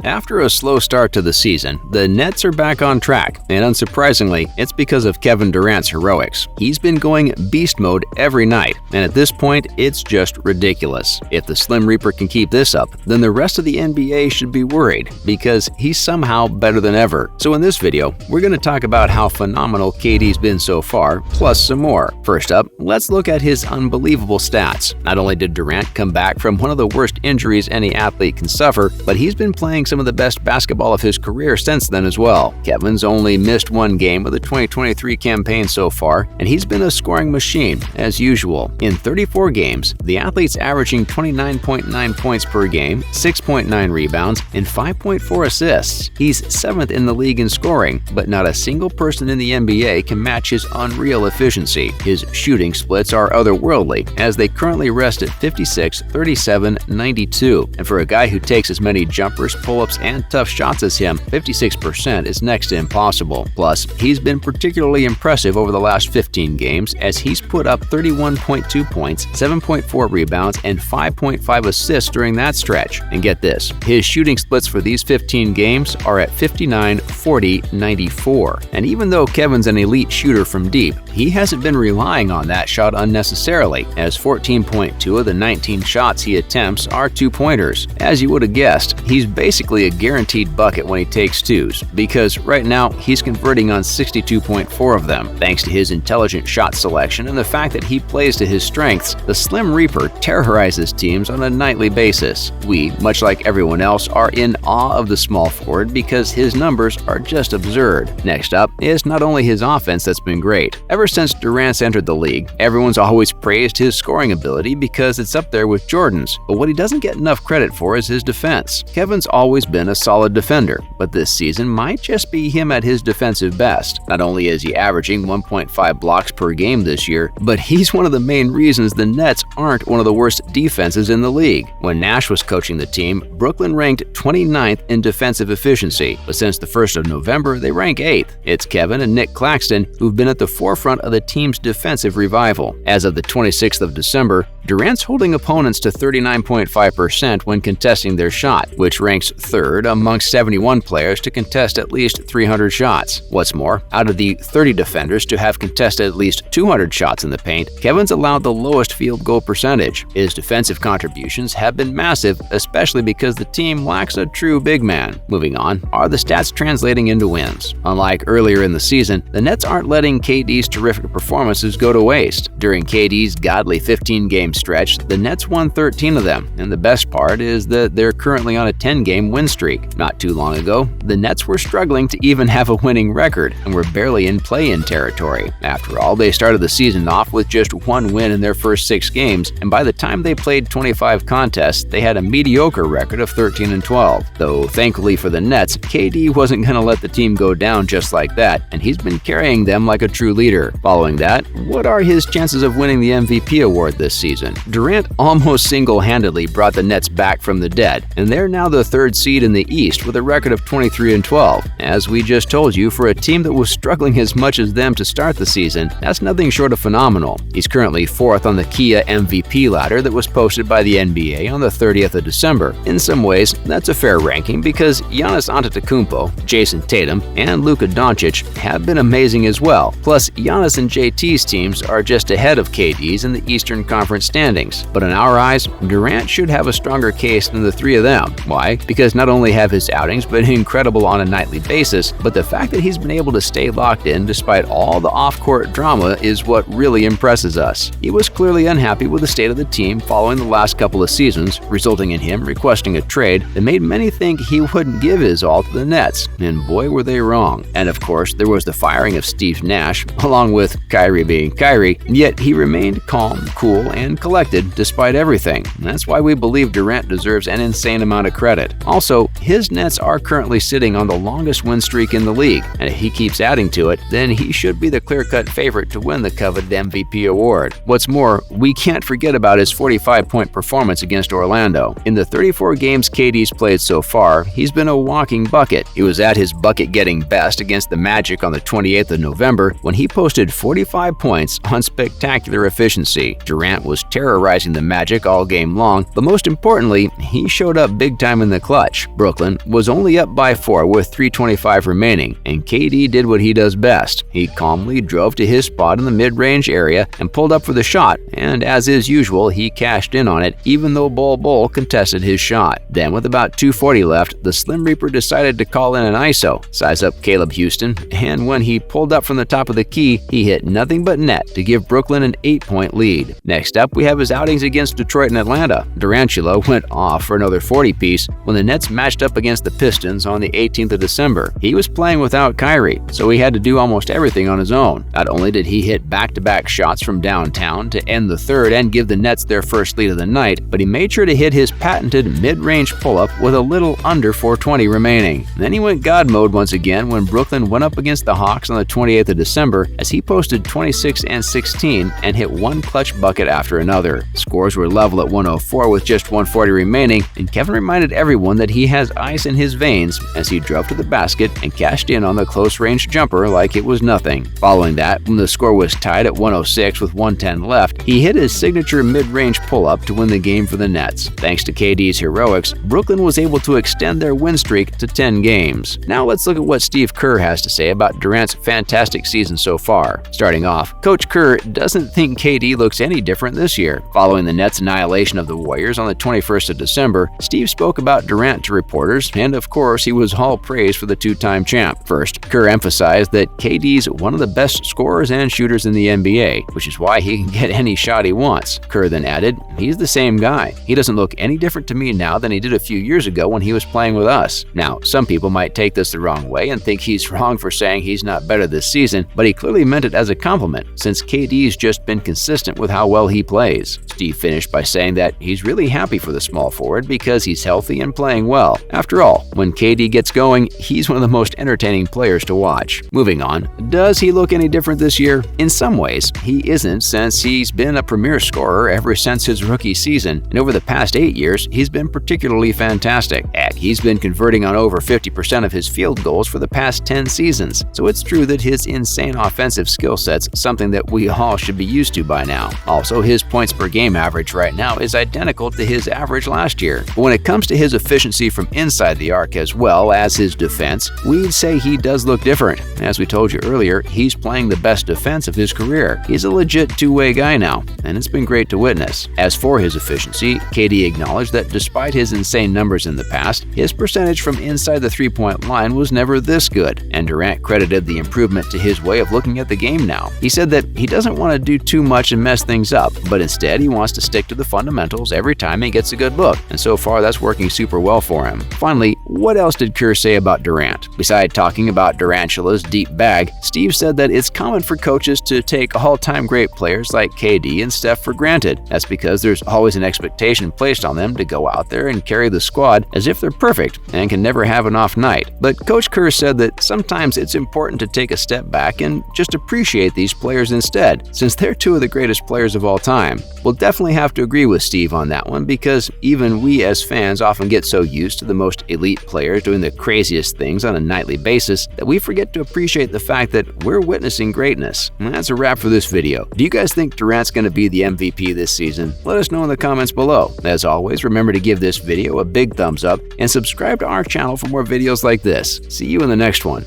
After a slow start to the season, the Nets are back on track, and unsurprisingly, it's because of Kevin Durant's heroics. He's been going beast mode every night, and at this point, it's just ridiculous. If the Slim Reaper can keep this up, then the rest of the NBA should be worried, because he's somehow better than ever. So in this video, we're going to talk about how phenomenal KD's been so far, plus some more. First up, let's look at his unbelievable stats. Not only did Durant come back from one of the worst injuries any athlete can suffer, but he's been playing some of the best basketball of his career since then as well. Kevin's only missed one game of the 2023 campaign so far, and he's been a scoring machine, as usual. In 34 games, the athlete's averaging 29.9 points per game, 6.9 rebounds, and 5.4 assists. He's 7th in the league in scoring, but not a single person in the NBA can match his unreal efficiency. His shooting splits are otherworldly, as they currently rest at 56, 37, 92. And for a guy who takes as many jumpers, pull-ups, and tough shots as him, 56% is next to impossible. Plus, he's been particularly impressive over the last 15 games, as he's put up 31.2 points, 7.4 rebounds, and 5.5 assists during that stretch. And get this, his shooting splits for these 15 games are at 59, 40, 94. And even though Kevin's an elite shooter from deep, he hasn't been relying on that shot unnecessarily, as 14.2 of the 19 shots he attempts are two-pointers. As you would have guessed, he's basically a guaranteed bucket when he takes twos, because right now he's converting on 62.4 of them. Thanks to his intelligent shot selection and the fact that he plays to his strengths, the Slim Reaper terrorizes teams on a nightly basis. We, much like everyone else, are in awe of the small forward because his numbers are just absurd. Next up is not only his offense that's been great. Ever since Durant's entered the league, everyone's always praised his scoring ability because it's up there with Jordan's, but what he doesn't get enough credit for is his defense. Kevin's always been a solid defender, but this season might just be him at his defensive best. Not only is he averaging 1.5 blocks per game this year, but he's one of the main reasons the Nets aren't one of the worst defenses in the league. When Nash was coaching the team, Brooklyn ranked 29th in defensive efficiency, but since the 1st of November, they rank 8th. It's Kevin and Nick Claxton who've been at the forefront of the team's defensive revival. As of the 26th of December, Durant's holding opponents to 39.5% when contesting their shot, which ranks 3rd amongst 71 players to contest at least 300 shots. What's more, out of the 30 defenders to have contested at least 200 shots in the paint, Kevin's allowed the lowest field goal percentage. His defensive contributions have been massive, especially because the team lacks a true big man. Moving on, are the stats translating into wins? Unlike earlier in the season, the Nets aren't letting KD's terrific performances go to waste. During KD's godly 15-game stretch, the Nets won 13 of them, and the best part is that they're currently on a 10-game win streak. Not too long ago, the Nets were struggling to even have a winning record and were barely in play-in territory. After all, they started the season off with just one win in their first 6 games, and by the time they played 25 contests, they had a mediocre record of 13-12. Though thankfully for the Nets, KD wasn't going to let the team go down just like that, and he's been carrying them like a true leader. Following that, what are his chances of winning the MVP award this season? Durant almost single-handedly brought the Nets back from the dead, and they're now the 3rd seed in the East with a record of 23-12. As we just told you, for a team that was struggling as much as them to start the season, that's nothing short of phenomenal. He's currently 4th on the Kia MVP ladder that was posted by the NBA on the 30th of December. In some ways, that's a fair ranking because Giannis Antetokounmpo, Jason Tatum, and Luka Doncic have been amazing as well. Plus, Giannis and JT's teams are just ahead of KD's in the Eastern Conference standings. But in our eyes, Durant should have a stronger case than the 3 of them. Why? Because not only have his outings been incredible on a nightly basis, but the fact that he's been able to stay locked in despite all the off-court drama is what really impresses us. He was clearly unhappy with the state of the team following the last couple of seasons, resulting in him requesting a trade that made many think he wouldn't give his all to the Nets, and boy were they wrong. And of course, there was the firing of Steve Nash, along with Kyrie being Kyrie, yet he remained calm, cool, and collected despite everything. And that's why we believe Durant deserves an insane amount of credit. Also, his Nets are currently sitting on the longest win streak in the league, and if he keeps adding to it, then he should be the clear-cut favorite to win the coveted MVP award. What's more, we can't forget about his 45-point performance against Orlando. In the 34 games KD's played so far, he's been a walking bucket. He was at his bucket-getting best against the Magic on the 28th of November when he posted 45 points on spectacular efficiency. Durant was terrorizing the Magic all game long, but most importantly, he showed up big time in the clutch. match. Brooklyn was only up by 4 with 3:25 remaining, and KD did what he does best. He calmly drove to his spot in the mid-range area and pulled up for the shot, and as is usual, he cashed in on it even though Bol contested his shot. Then with about 2:40 left, the Slim Reaper decided to call in an ISO, size up Caleb Houston, and when he pulled up from the top of the key, he hit nothing but net to give Brooklyn an 8-point lead. Next up, we have his outings against Detroit and Atlanta. Durant went off for another 40-piece when the Nets matched up against the Pistons on the 18th of December. He was playing without Kyrie, so he had to do almost everything on his own. Not only did he hit back-to-back shots from downtown to end the third and give the Nets their first lead of the night, but he made sure to hit his patented mid-range pull-up with a little under 4:20 remaining. Then he went God mode once again when Brooklyn went up against the Hawks on the 28th of December as he posted 26 and 16 and hit one clutch bucket after another. Scores were level at 104 with just 140 remaining, and Kevin reminded everyone that he has ice in his veins as he drove to the basket and cashed in on the close-range jumper like it was nothing. Following that, when the score was tied at 106 with 110 left, he hit his signature mid-range pull-up to win the game for the Nets. Thanks to KD's heroics, Brooklyn was able to extend their win streak to 10 games. Now let's look at what Steve Kerr has to say about Durant's fantastic season so far. Starting off, Coach Kerr doesn't think KD looks any different this year. Following the Nets' annihilation of the Warriors on the 21st of December, Steve spoke about Durant to reporters, and of course he was all praise for the two-time champ. First, Kerr emphasized that KD's one of the best scorers and shooters in the NBA, which is why he can get any shot he wants. Kerr then added, "He's the same guy. He doesn't look any different to me now than he did a few years ago when he was playing with us." Now, some people might take this the wrong way and think he's wrong for saying he's not better this season, but he clearly meant it as a compliment, since KD's just been consistent with how well he plays. Steve finished by saying that he's really happy for the small forward because he's healthy and playing well. After all, when KD gets going, he's one of the most entertaining players to watch. Moving on, does he look any different this year? In some ways, he isn't, since he's been a premier scorer ever since his rookie season, and over the past 8 years, he's been particularly fantastic. Heck, he's been converting on over 50% of his field goals for the past 10 seasons, so it's true that his insane offensive skill set's something that we all should be used to by now. Also, his points per game average right now is identical to his average last year. But when it comes to his efficiency from inside the arc as well as his defense, we'd say he does look different. As we told you earlier, he's playing the best defense of his career. He's a legit two-way guy now, and it's been great to witness. As for his efficiency, KD acknowledged that despite his insane numbers in the past, his percentage from inside the three-point line was never this good, and Durant credited the improvement to his way of looking at the game now. He said that he doesn't want to do too much and mess things up, but instead he wants to stick to the fundamentals every time he gets a good look, and so far that's working super well for him. Finally, what else did Kerr say about Durant? Besides talking about Durantula's deep bag, Steve said that it's common for coaches to take all-time great players like KD and Steph for granted. That's because there's always an expectation placed on them to go out there and carry the squad as if they're perfect and can never have an off night. But Coach Kerr said that sometimes it's important to take a step back and just appreciate these players instead, since they're two of the greatest players of all time. We'll definitely have to agree with Steve on that one, because even we as fans often get so used to the most elite players doing the craziest things on a nightly basis that we forget to appreciate the fact that we're witnessing greatness. And that's a wrap for this video. Do you guys think Durant's going to be the MVP this season? Let us know in the comments below. As always, remember to give this video a big thumbs up and subscribe to our channel for more videos like this. See you in the next one.